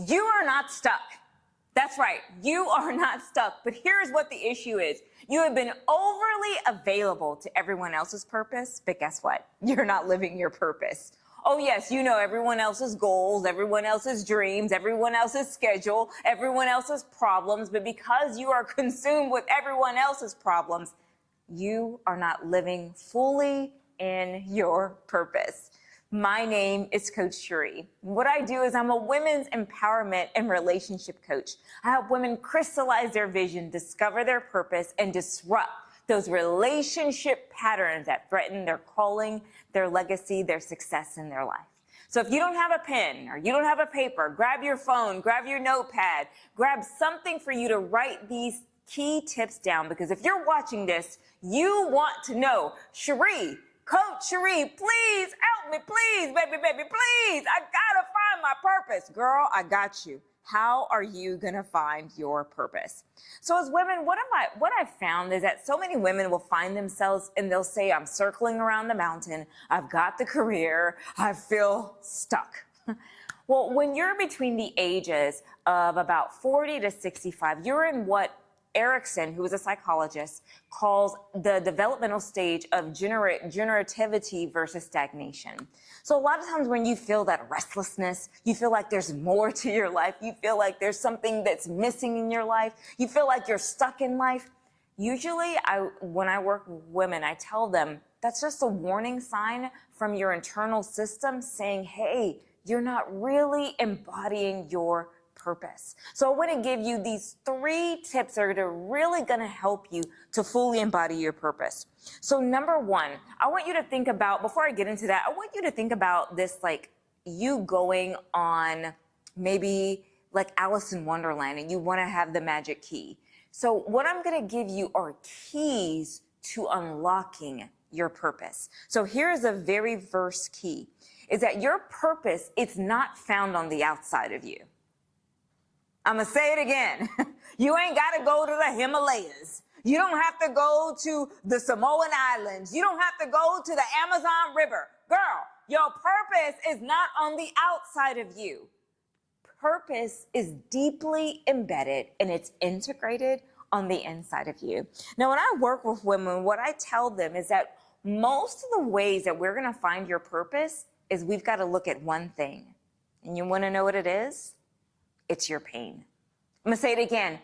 You are not stuck. That's right, you are not stuck. But here's what the issue is. You have been overly available to everyone else's purpose, but guess what? You're not living your purpose. Oh yes, you know everyone else's goals, everyone else's dreams, everyone else's schedule, everyone else's problems, but because you are consumed with everyone else's problems, you are not living fully in your purpose. My name is Coach Sheree. What I do is I'm a women's empowerment and relationship coach. I help women crystallize their vision, discover their purpose, and disrupt those relationship patterns that threaten their calling, their legacy, their success in their life. So if you don't have a pen or you don't have a paper, grab your phone, grab your notepad, grab something for you to write these key tips down, because if you're watching this, you want to know, Sheree, Coach Sheree, please help me, please, baby, please. I gotta find my purpose. Girl, I got you. How are you gonna find your purpose? So as women, what I've found is that so many women will find themselves and they'll say, I'm circling around the mountain. I've got the career. I feel stuck. Well, when you're between the ages of about 40 to 65, you're in what Erickson, who is a psychologist, calls the developmental stage of generativity versus stagnation. So a lot of times when you feel that restlessness, you feel like there's more to your life, you feel like there's something that's missing in your life, you feel like you're stuck in life. Usually, when I work with women, I tell them that's just a warning sign from your internal system saying, hey, you're not really embodying your purpose. So I want to give you these 3 tips that are really going to help you to fully embody your purpose. So number 1, I want you to think about, before I get into that, I want you to think about this, like you going on maybe like Alice in Wonderland and you want to have the magic key. So what I'm going to give you are keys to unlocking your purpose. So here's the very first key, is that your purpose, it's not found on the outside of you. I'm going to say it again. You ain't got to go to the Himalayas. You don't have to go to the Samoan Islands. You don't have to go to the Amazon River. Girl, your purpose is not on the outside of you. Purpose is deeply embedded and it's integrated on the inside of you. Now, when I work with women, what I tell them is that most of the ways that we're going to find your purpose is we've got to look at one thing. And you want to know what it is? It's your pain. I'm gonna say it again.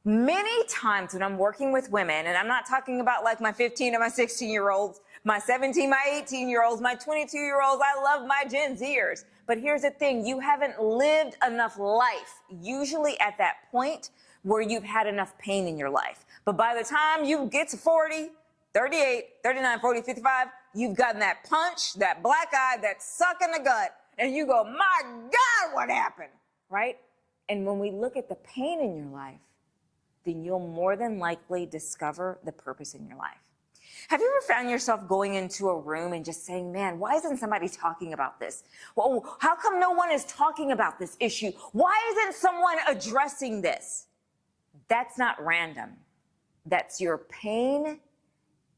Many times when I'm working with women, and I'm not talking about like my 15 and my 16-year-olds, my 17, my 18-year-olds, my 22-year-olds, I love my Gen Zers. But here's the thing, you haven't lived enough life, usually at that point where you've had enough pain in your life. But by the time you get to 40, 38, 39, 40, 55, you've gotten that punch, that black eye, that suck in the gut, and you go, my God, what happened, right? And when we look at the pain in your life, then you'll more than likely discover the purpose in your life. Have you ever found yourself going into a room and just saying, man, why isn't somebody talking about this? Well, how come no one is talking about this issue? Why isn't someone addressing this? That's not random. That's your pain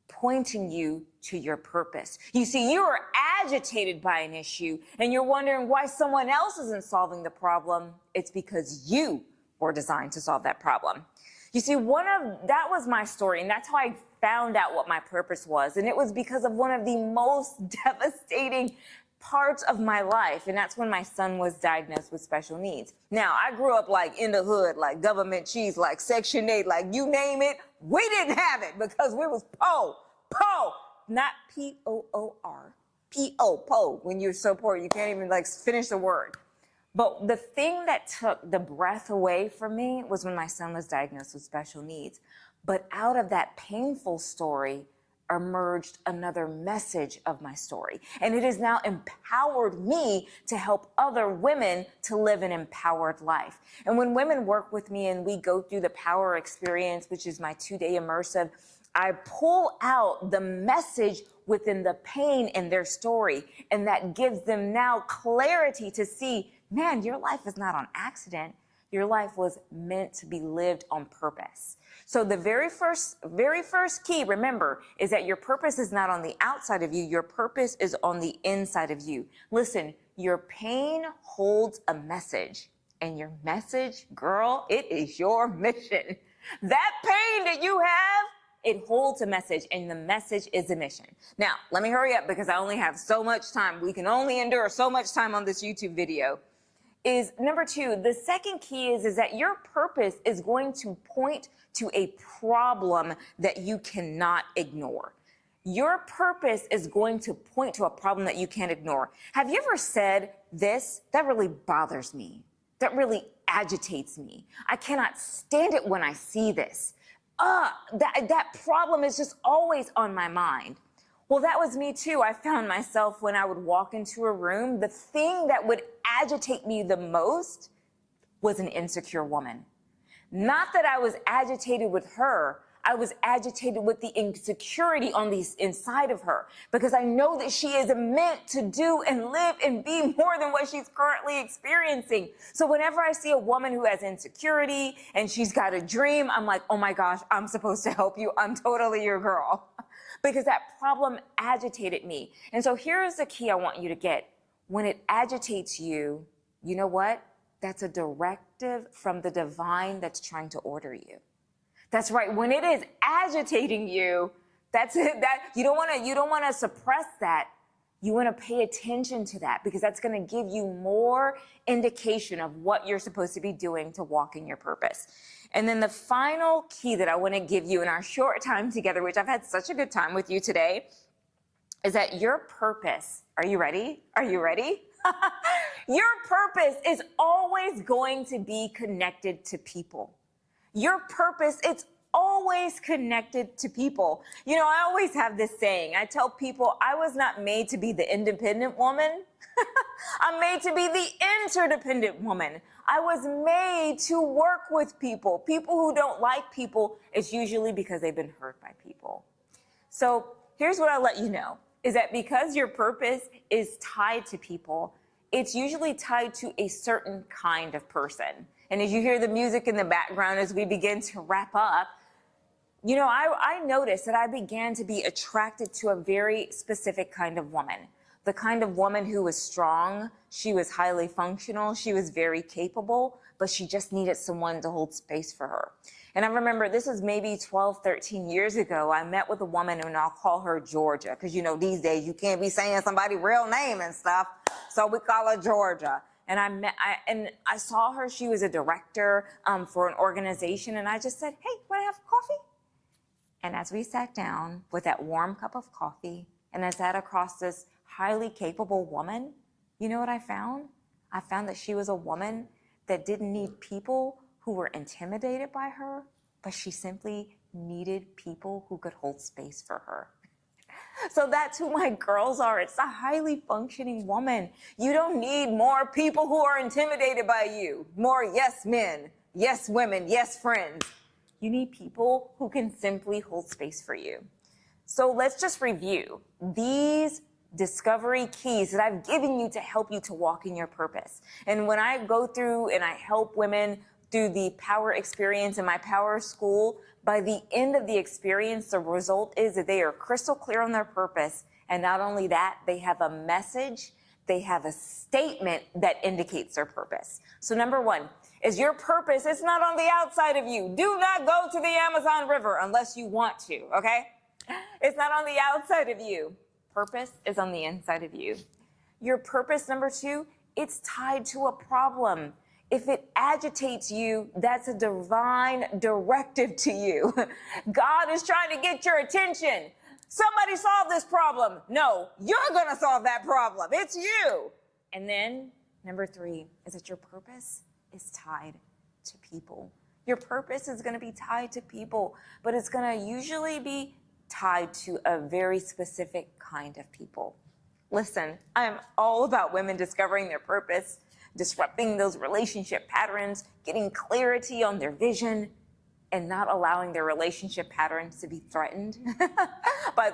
pointing you to your purpose. You see, you are agitated by an issue and you're wondering why someone else isn't solving the problem. It's because you were designed to solve that problem. You see, that was my story, and that's how I found out what my purpose was. And it was because of one of the most devastating parts of my life, and that's when my son was diagnosed with special needs. Now, I grew up like in the hood, like government cheese, like Section 8, like you name it, we didn't have it because we was po, not P-O-O-R, P-O, po. When you're so poor, you can't even like finish the word. But the thing that took the breath away from me was when my son was diagnosed with special needs. But out of that painful story emerged another message of my story. And it has now empowered me to help other women to live an empowered life. And when women work with me and we go through the power experience, which is my 2-day immersive, I pull out the message within the pain in their story. And that gives them now clarity to see, man, your life is not on accident. Your life was meant to be lived on purpose. So the very first key, remember, is that your purpose is not on the outside of you. Your purpose is on the inside of you. Listen, your pain holds a message, And your message, girl, it is your mission. That pain that you have, it holds a message, and the message is a mission. Now, let me hurry up because I only have so much time. We can only endure so much time on this YouTube video. Is number two, the second key is that your purpose is going to point to a problem that you cannot ignore. Your purpose is going to point to a problem that you can't ignore. Have you ever said this? That really bothers me. That really agitates me. I cannot stand it when I see this. That problem is just always on my mind. Well, that was me too. I found myself when I would walk into a room, the thing that would agitate me the most was an insecure woman. Not that I was agitated with her, I was agitated with the insecurity on the inside of her, because I know that she is meant to do and live and be more than what she's currently experiencing. So whenever I see a woman who has insecurity and she's got a dream, I'm like, oh my gosh, I'm supposed to help you. I'm totally your girl. Because that problem agitated me. And so here's the key I want you to get. When it agitates you, you know what? That's a directive from the divine that's trying to order you. That's right. When it is agitating you, that's it. That you don't want to suppress that. You want to pay attention to that, because that's going to give you more indication of what you're supposed to be doing to walk in your purpose. And then the final key that I want to give you in our short time together, which I've had such a good time with you today, is that your purpose, are you ready? Are you ready? Your purpose is always going to be connected to people. Your purpose, it's always connected to people. You know, I always have this saying. I tell people I was not made to be the independent woman. I'm made to be the interdependent woman. I was made to work with people. People who don't like people, it's usually because they've been hurt by people. So here's what I'll let you know, is that because your purpose is tied to people, it's usually tied to a certain kind of person. And as you hear the music in the background as we begin to wrap up, you know, I noticed that I began to be attracted to a very specific kind of woman. The kind of woman who was strong, she was highly functional, she was very capable, but she just needed someone to hold space for her. And I remember this was maybe 12, 13 years ago. I met with a woman, and I'll call her Georgia, because, you know, these days you can't be saying somebody's real name and stuff, so we call her Georgia. And I saw her. She was a director for an organization, and I just said, "Hey, want to have coffee?" And as we sat down with that warm cup of coffee, and I sat across this highly capable woman, you know what I found? I found that she was a woman that didn't need people who were intimidated by her, but she simply needed people who could hold space for her. So that's who my girls are. It's a highly functioning woman. You don't need more people who are intimidated by you. More yes men, yes women, yes friends. You need people who can simply hold space for you. So let's just review these discovery keys that I've given you to help you to walk in your purpose. And when I go through and I help women through the power experience in my power school, by the end of the experience, the result is that they are crystal clear on their purpose. And not only that, they have a message, they have a statement that indicates their purpose. So number one is your purpose. It's not on the outside of you. Do not go to the Amazon River unless you want to, okay? It's not on the outside of you. Purpose is on the inside of you. Your purpose, number two, it's tied to a problem. If it agitates you, that's a divine directive to you. God is trying to get your attention. Somebody solve this problem. No, you're going to solve that problem. It's you. And then number three is that your purpose is tied to people. Your purpose is going to be tied to people, but it's going to usually be tied to a very specific kind of people. Listen, I'm all about women discovering their purpose, disrupting those relationship patterns, getting clarity on their vision, and not allowing their relationship patterns to be threatened by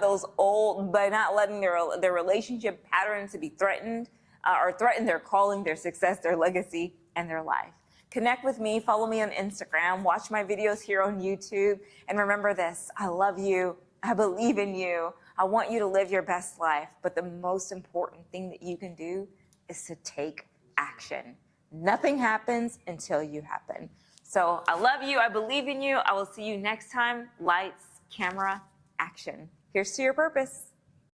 not letting their relationship patterns to be threatened or threaten their calling, their success, their legacy, and their life. Connect with me, follow me on Instagram, watch my videos here on YouTube, and remember this, I love you, I believe in you, I want you to live your best life, but the most important thing that you can do is to take action. Nothing happens until you happen. So I love you. I believe in you. I will see you next time. Lights, camera, action. Here's to your purpose.